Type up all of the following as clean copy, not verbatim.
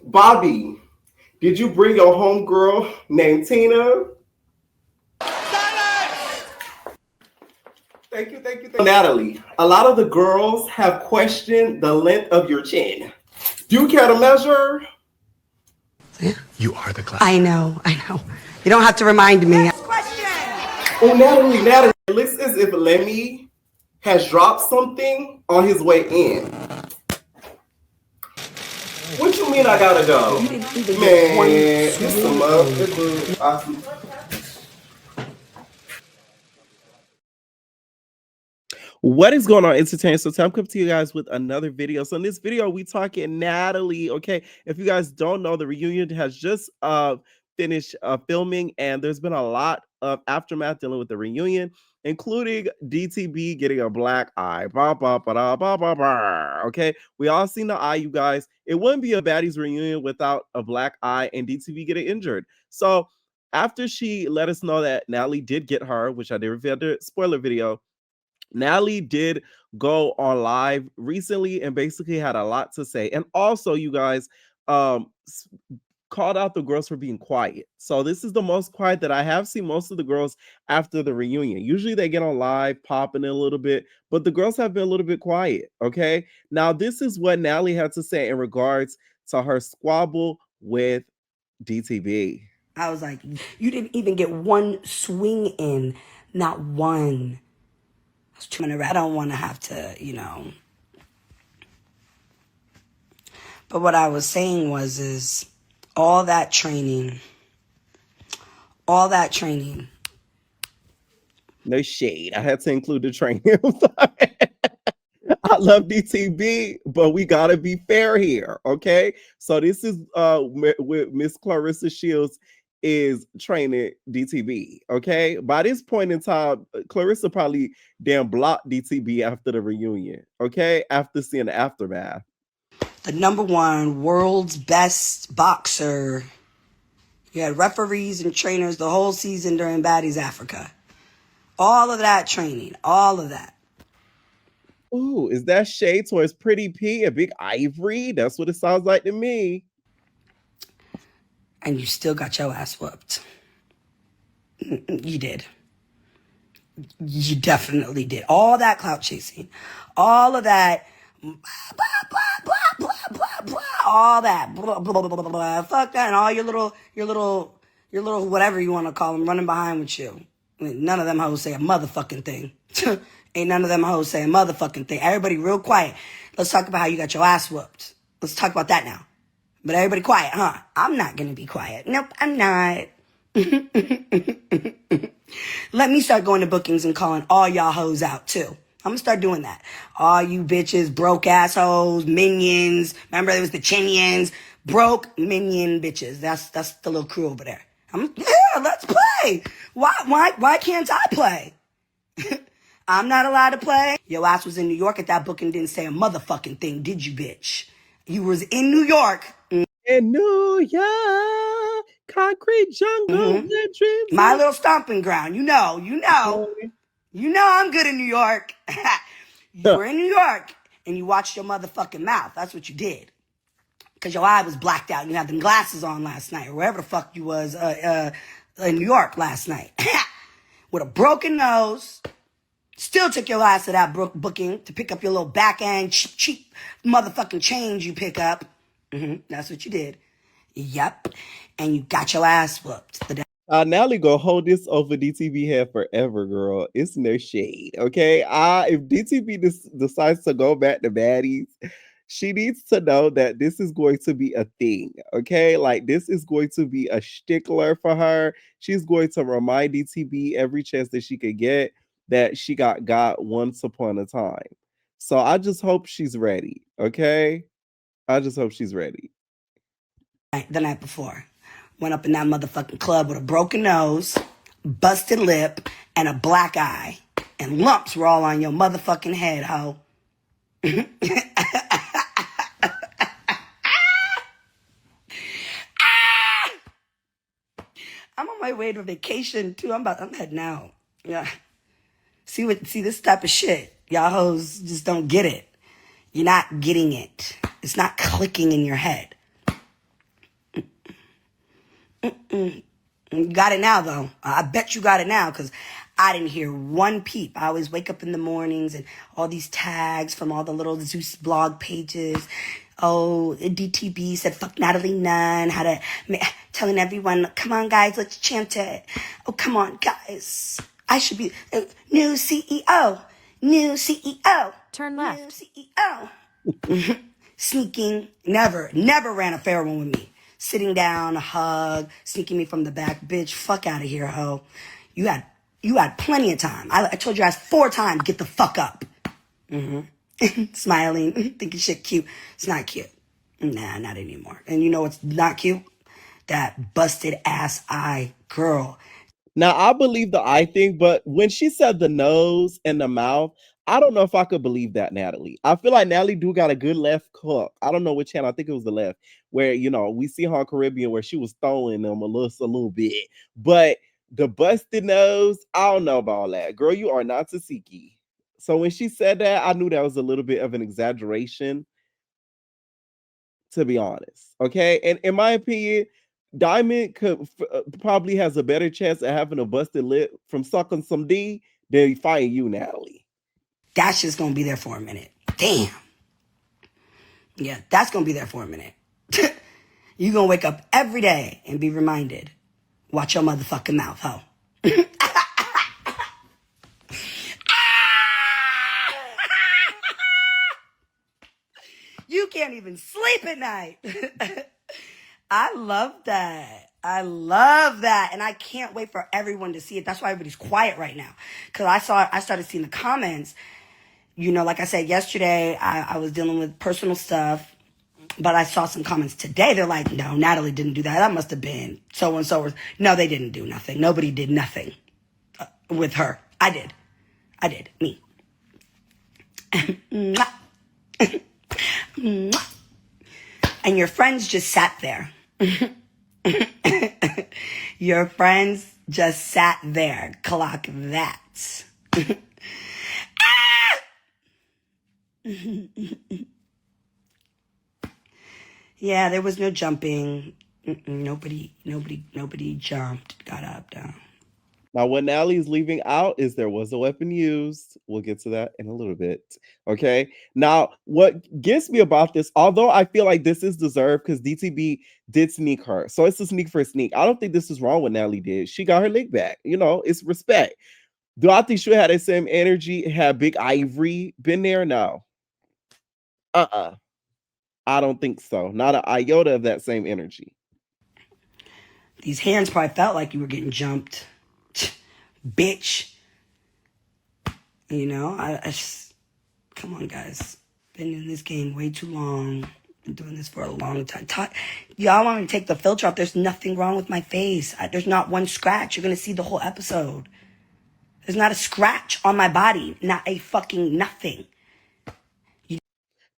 Bobby, did you bring your homegirl named Tina? Thank you, thank you, thank you. Natalie, a lot of the girls have questioned the length of your chin. Do you care to measure? Yeah. You are the class. I know. You don't have to remind me. Next question. Oh, Natalie, it looks as if Lemmy has dropped something on his way in. What you mean I gotta go? You didn't even Man, get one it's some up. What is going on, entertainers? So I'm coming to you guys with another video. So in this video, we talking Natalie. Okay, if you guys don't know, the reunion has just finished filming, and there's been a lot of aftermath dealing with the reunion, including DTB getting a black eye. Okay, we all seen the eye, you guys. It wouldn't be a Baddies reunion without a black eye and DTB getting injured. So after she let us know that Natalie did get her, which I did reveal the spoiler video, Natalie did go on live recently and basically had a lot to say. And also, you guys, called out the girls for being quiet. So this is the most quiet that I have seen most of the girls after the reunion. Usually they get on live, popping a little bit, but the girls have been a little bit quiet. Okay. Now, this is what Natalie had to say in regards to her squabble with DTB. I was like, you didn't even get one swing in, not one. I don't want to have to, But what I was saying is all that training. No shade. I had to include the training. I love DTB, but we gotta be fair here, okay? So this is with Miss Clarissa Shields is training DTB, okay? By this point in time, Clarissa probably damn blocked DTB after the reunion, okay? After seeing the aftermath. The #1 world's best boxer. You had referees and trainers the whole season during Baddies Africa. All of that training, all of that. Ooh, is that shade towards Pretty P, a big Ivory? That's what it sounds like to me. And you still got your ass whooped. You did. You definitely did. All that clout chasing. All of that. All that. Fuck that. And all your little whatever you want to call them running behind with you. None of them hoes say a motherfucking thing. Ain't none of them hoes say a motherfucking thing. Everybody real quiet. Let's talk about how you got your ass whooped. Let's talk about that now. But everybody quiet, huh? I'm not going to be quiet. Nope, I'm not. Let me start going to bookings and calling all y'all hoes out, too. I'm going to start doing that. All you bitches, broke assholes, minions. Remember, there was the chinians. Broke minion bitches. That's the little crew over there. Yeah, let's play. Why can't I play? I'm not allowed to play. Your ass was in New York at that booking, didn't say a motherfucking thing, did you, bitch? You was in New York. In New York, concrete jungle, dreams. My little stomping ground. You know I'm good in New York. You were in New York and you watched your motherfucking mouth. That's what you did. Because your eye was blacked out and you had them glasses on last night or wherever the fuck you was in New York last night. With a broken nose. Still took your ass to that booking to pick up your little back end cheap motherfucking change you pick up. That's what you did. Yep. And you got your ass whooped. Natalie gonna hold this over DTB head forever, girl. It's no shade, okay? If DTB decides to go back to Baddies, she needs to know that this is going to be a thing, okay? Like, this is going to be a stickler for her. She's going to remind DTB every chance that she could get that she got once upon a time. So I just hope she's ready, okay? I just hope she's ready. The night before. Went up in that motherfucking club with a broken nose, busted lip, and a black eye. And lumps were all on your motherfucking head, ho. I'm on my way to vacation, too. I'm heading out. Yeah. See this type of shit. Y'all hoes just don't get it. You're not getting it. It's not clicking in your head. You got it now, though. I bet you got it now, because I didn't hear one peep. I always wake up in the mornings and all these tags from all the little Zeus blog pages. Oh, DTB said, fuck Natalie Nunn, telling everyone, come on, guys, let's chant it. Oh, come on, guys. I should be, new CEO, new CEO. Turn left. New CEO. Sneaking, never ran a fair one with me. Sitting down, a hug, sneaking me from the back. Bitch, fuck out of here, ho. You had plenty of time. I told you guys 4 times, get the fuck up. Smiling, thinking shit cute. It's not cute. Nah, not anymore. And you know what's not cute? That busted ass eye girl. Now, I believe the eye thing, but when she said the nose and the mouth, I don't know if I could believe that, Natalie. I feel like Natalie do got a good left hook. I don't know which channel. I think it was the left, where, we see her on Caribbean where she was throwing them a little bit. But the busted nose, I don't know about all that. Girl, you are not Tiki. So when she said that, I knew that was a little bit of an exaggeration, to be honest. Okay. And in my opinion, Diamond probably has a better chance of having a busted lip from sucking some D than fighting you, Natalie. That's just gonna be there for a minute. Damn. Yeah, that's gonna be there for a minute. You gonna wake up every day and be reminded, watch your motherfucking mouth, ho. You can't even sleep at night. I love that. I love that. And I can't wait for everyone to see it. That's why everybody's quiet right now. Because I started seeing the comments. Like I said yesterday, I was dealing with personal stuff. But I saw some comments today. They're like, no, Natalie didn't do that. That must have been so and so. No, they didn't do nothing. Nobody did nothing with her. I did. Me. And your friends just sat there. Your friends just sat there. Clock that. Yeah, there was no jumping. Nobody jumped, got up, down. Now, what Natalie is leaving out is there was a weapon used. We'll get to that in a little bit. Okay. Now, what gets me about this, although I feel like this is deserved because DTB did sneak her. So it's a sneak for a sneak. I don't think this is wrong what Natalie did. She got her leg back. It's respect. Do I think she had the same energy had Big Ivory been there? No. I don't think so. Not an iota of that same energy. These hands probably felt like you were getting jumped. Bitch. I just, come on, guys. Been in this game way too long. Been doing this for a long time. Y'all want me to take the filter off? There's nothing wrong with my face. There's not one scratch. You're going to see the whole episode. There's not a scratch on my body. Not a fucking nothing.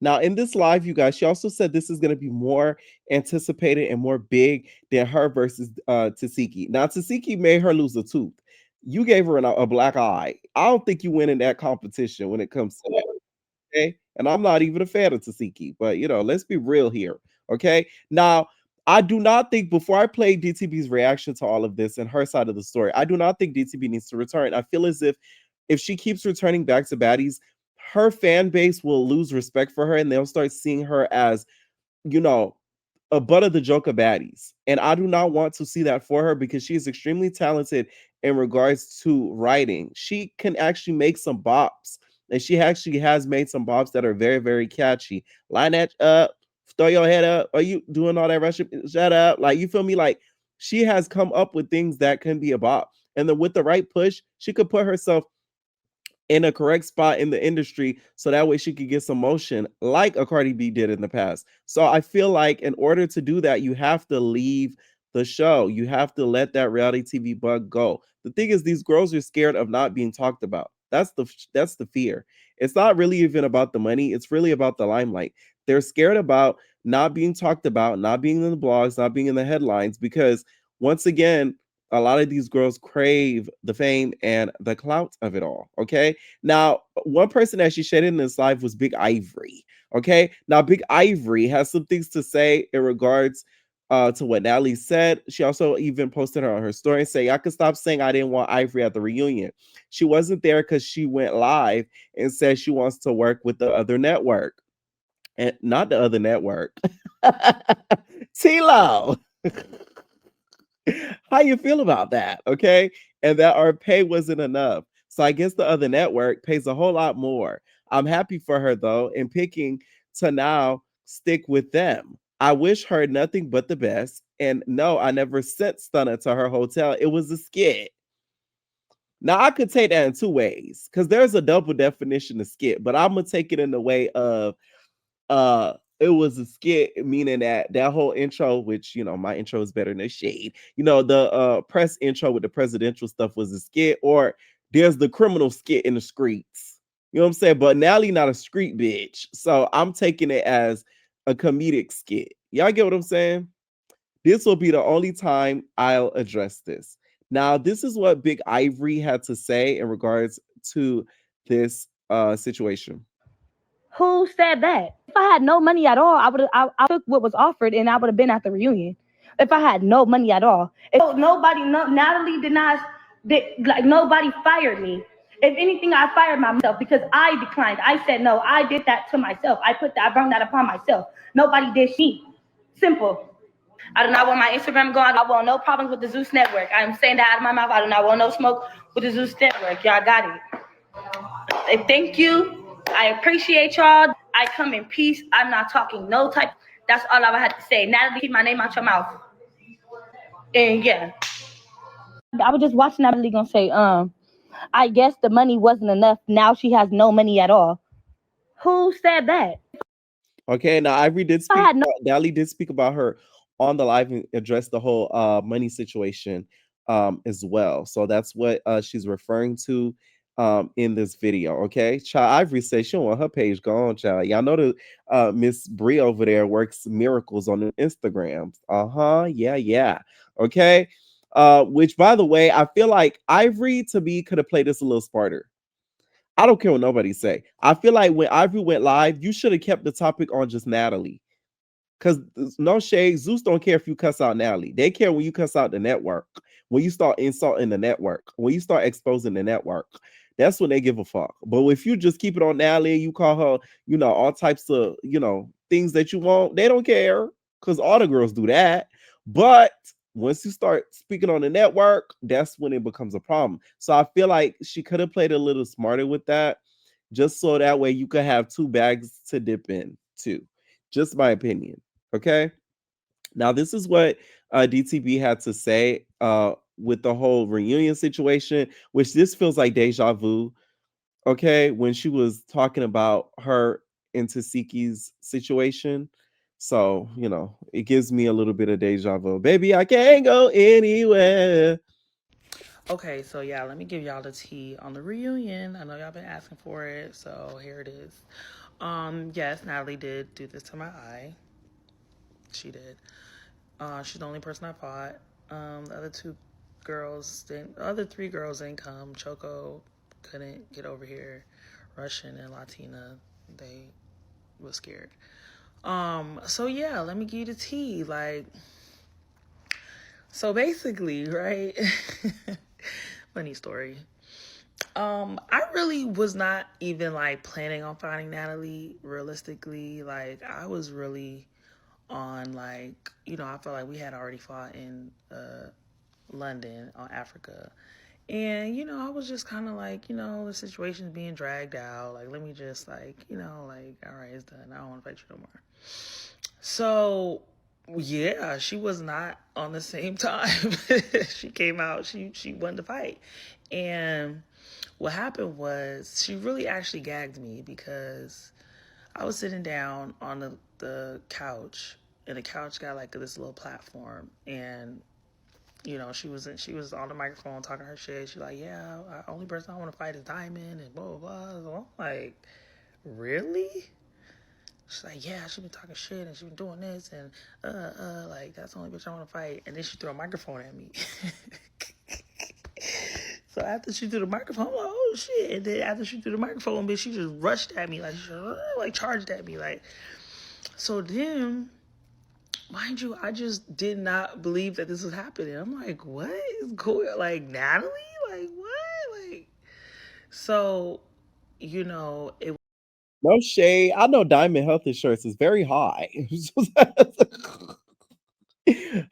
Now, in this live, you guys, she also said this is going to be more anticipated and more big than her versus Tiki. Now, Tiki made her lose a tooth. You gave her a black eye. I don't think you win in that competition when it comes to that. Okay. And I'm not even a fan of Tiki, but let's be real here. Okay. Now, I do not think, before I play DTB's reaction to all of this and her side of the story, I do not think DTB needs to return. I feel as if she keeps returning back to Baddies, her fan base will lose respect for her and they'll start seeing her as, a butt of the joke of Baddies. And I do not want to see that for her because she is extremely talented in regards to writing. She can actually make some bops. And she actually has made some bops that are very, very catchy. Line that up, throw your head up. Are you doing all that Russian? Shut up. Like, you feel me? Like, she has come up with things that can be a bop. And then with the right push, she could put herself in a correct spot in the industry so that way she could get some motion like a Cardi B did in the past. So I feel like in order to do that, you have to leave the show. You have to let that reality TV bug go. The thing is, these girls are scared of not being talked about. That's the fear. It's not really even about the money. It's really about the limelight. They're scared about not being talked about, not being in the blogs, not being in the headlines, because once again, a lot of these girls crave the fame and the clout of it all. Okay. Now, one person that she shared in this live was Big Ivory. Okay. Now, Big Ivory has some things to say in regards to what Natalie said. She also even posted her on her story and say, I could stop saying I didn't want Ivory at the reunion. She wasn't there because she went live and said she wants to work with the other network. And not the other network. T-Lo. How you feel about that? Okay. And that our pay wasn't enough. So I guess the other network pays a whole lot more. I'm happy for her though, in picking to now stick with them. I wish her nothing but the best. And no, I never sent Stunner to her hotel. It was a skit. Now I could take that in two ways because there's a double definition of skit, but I'm gonna take it in the way of it was a skit, meaning that that whole intro, which my intro is better than shade, the press intro with the presidential stuff was a skit, or there's the criminal skit in the streets, you know what I'm saying? But Natalie not a street bitch, so I'm taking it as a comedic skit. Y'all get what I'm saying? This will be the only time I'll address this. Now this is what Big Ivory had to say in regards to this situation. Who said that? If I had no money at all, I took what was offered and I would have been at the reunion. If I had no money at all. Natalie did not, nobody fired me. If anything, I fired myself because I declined. I said no. I did that to myself. I brought that upon myself. Nobody did me. Simple. I do not want my Instagram going. I want no problems with the Zeus network. I'm saying that out of my mouth. I do not want no smoke with the Zeus network. Y'all got it. Thank you. I appreciate y'all. I come in peace. I'm not talking no type. That's all I had to say. Natalie, keep my name out your mouth. And yeah. I was just watching Natalie gonna say, I guess the money wasn't enough. Now she has no money at all. Who said that? Okay, now Ivory did speak. Natalie did speak about her on the live and address the whole money situation as well. So that's what she's referring to in this video. Okay, child, Ivory says she don't want her page gone, child. Y'all know the Miss Bree over there works miracles on the Instagrams. Yeah. Okay. Which by the way, I feel like Ivory to me could have played this a little smarter. I don't care what nobody say. I feel like when Ivory went live, you should have kept the topic on just Natalie. Because no shade, Zeus don't care if you cuss out Natalie. They care when you cuss out the network. When you start insulting the network. When you start exposing the network. That's when they give a fuck. But if you just keep it on Natalie, you call her, all types of, things that you want, they don't care. Because all the girls do that. But once you start speaking on the network, that's when it becomes a problem. So I feel like she could have played a little smarter with that, just so that way you could have two bags to dip in too. Just my opinion. Okay. Now this is what DTB had to say with the whole reunion situation, which this feels like deja vu. Okay, when she was talking about her and Tiki's situation. So, it gives me a little bit of deja vu. Baby, I can't go anywhere. Okay, so yeah, let me give y'all the tea on the reunion. I know y'all been asking for it, so here it is. Yes, Natalie did do this to my eye. She did. She's the only person I fought. The other three girls didn't come. Choco couldn't get over here. Russian and Latina, they was scared. So yeah, let me give you the tea. So basically, right? Funny story. I really was not even planning on finding Natalie realistically. I was really on I felt like we had already fought in London on Africa. And, I was just kind of the situation's being dragged out. Let me just all right, it's done. I don't want to fight you no more. So yeah, she was not on the same time. She came out, she wanted to fight. And what happened was she really actually gagged me because I was sitting down on the couch, and the couch got this little platform, and she was on the microphone talking her shit. She's like, yeah, only person I want to fight is Diamond, and blah blah blah. So I'm like, really? She's like, yeah, she been talking shit and she been doing this and that's the only bitch I want to fight. And then she threw a microphone at me. So after she threw the microphone, I'm like, oh shit. And then after she threw the microphone, bitch, she just rushed at me, charged at me, So then mind you, I just did not believe that this was happening. I'm like, what is going? Like Natalie, like what? Like so, it. No shade. I know Diamond Health Insurance is very high.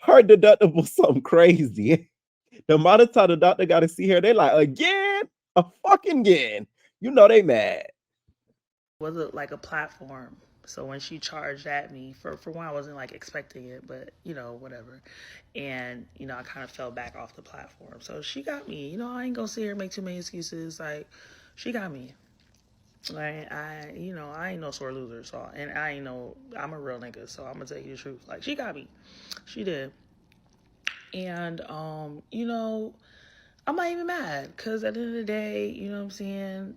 Her deductible something crazy. The amount of time the doctor got to see her, they like again, a fucking again. You know they mad. Was it like a platform? So when she charged at me, for one, I wasn't like expecting it, but whatever. And I kind of fell back off the platform. So she got me. I ain't gonna sit here and make too many excuses. Like, she got me. Like I ain't no sore loser. So and I ain't no, I'm a real nigga. So I'm gonna tell you the truth. Like, she got me. She did. And I'm not even mad, because at the end of the day, you know what I'm saying,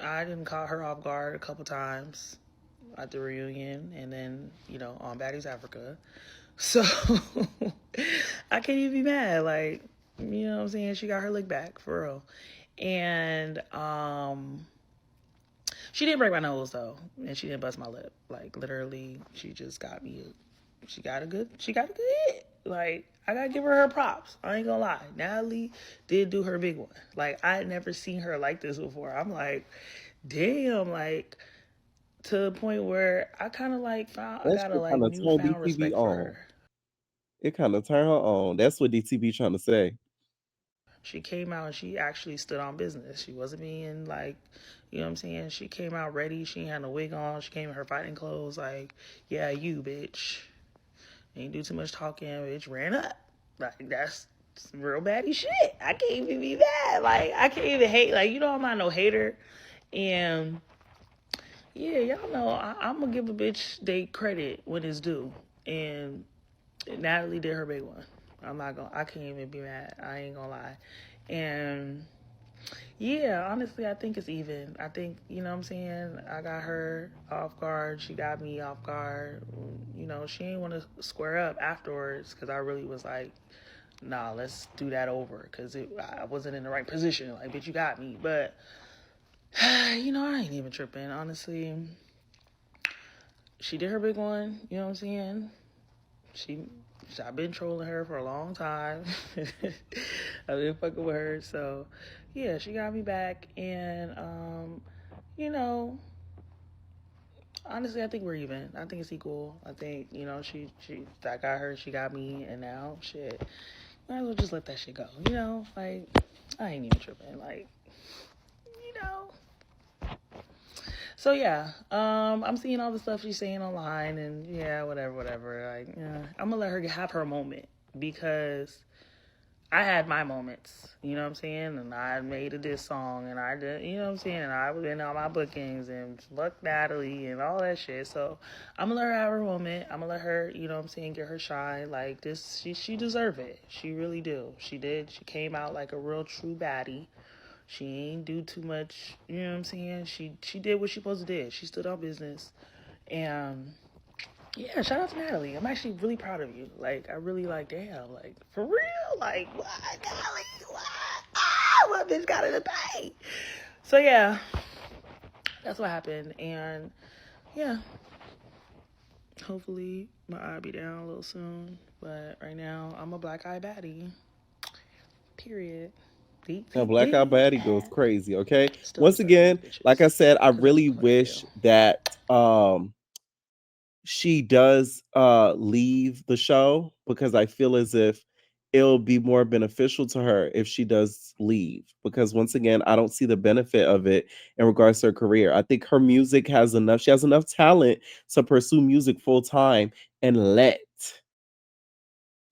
I didn't caught her off guard a couple times at the reunion, and then on Baddies Africa. So I can't even be mad. Like, you know what I'm saying, she got her lick back for real. And she didn't break my nose though, and she didn't bust my lip. Like, literally, she just got me. She got a good hit. Like, I gotta give her props. I ain't gonna lie. Natalie did do her big one. Like, I had never seen her like this before. I'm like, damn, like, to the point where I kind of like found, I That got a shit like kind of turned newfound DTV respect for on. her. It kind of turned her on. That's what DTV trying to say. She came out and she actually stood on business. She wasn't being like, you know what I'm saying? She came out ready. She ain't had no wig on. She came in her fighting clothes. Like, yeah, you bitch. Ain't do too much talking, bitch. Ran up. Like, that's some real baddie shit. I can't even be mad. Like, I can't even hate. Like, I'm not no hater. And yeah, y'all know I'm gonna give a bitch they credit when it's due. And Natalie did her big one. I can't even be mad. I ain't gonna lie. And yeah, honestly, I think it's even. I think, you know what I'm saying, I got her off guard. She got me off guard. She ain't want to square up afterwards, because I really was like, nah, let's do that over, because I wasn't in the right position. Like, bitch, you got me. But, I ain't even tripping, honestly. She did her big one, you know what I'm saying? I've been trolling her for a long time. I've been fucking with her. So, yeah, she got me back. And, honestly, I think we're even. I think it's equal. I think, I got her, she got me, and now, shit, might as well just let that shit go. Like, I ain't even tripping. Like, you know. So yeah, I'm seeing all the stuff she's saying online, and yeah, whatever. Like, yeah, I'm gonna let her have her moment, because I had my moments, you know what I'm saying, and I made a diss song, and I did, you know what I'm saying, and I was in all my bookings, and fuck Natalie, and all that shit. So I'm gonna let her have her moment. I'm gonna let her, you know what I'm saying, get her shine. Like, this, she deserve it. She really do. She did. She came out like a real true baddie. She ain't do too much, you know what I'm saying? She did what she supposed to do. She stood on business. And yeah, shout out to Natalie. I'm actually really proud of you. Like, I really, like, damn, like, for real? Like, what, Natalie? What? Ah, what bitch got in the bank? So yeah, that's what happened. And yeah, hopefully my eye be down a little soon. But right now, I'm a black eye baddie. Period. Now, Black Eyed Baddie goes crazy. Okay. Still Once deserve these again, like I bitches. said, I 'Cause that's really what I do. wish that she does leave the show, because I feel as if it'll be more beneficial to her if she does leave, because once again, I don't see the benefit of it in regards to her career. I think her music has enough, she has enough talent to pursue music full time and let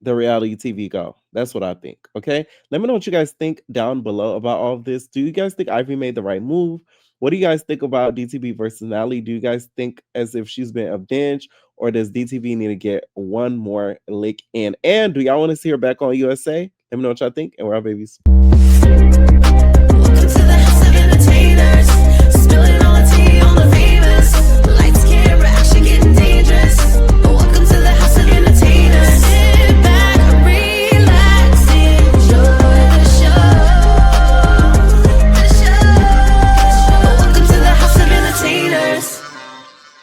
the reality TV go. That's what I think. Okay. Let me know what you guys think down below about all of this. Do you guys think Ivy made the right move? What do you guys think about DTV versus Natalie? Do you guys think as if she's been avenged, or does DTV need to get one more lick in? And do y'all want to see her back on USA? Let me know what y'all think, and we're our babies.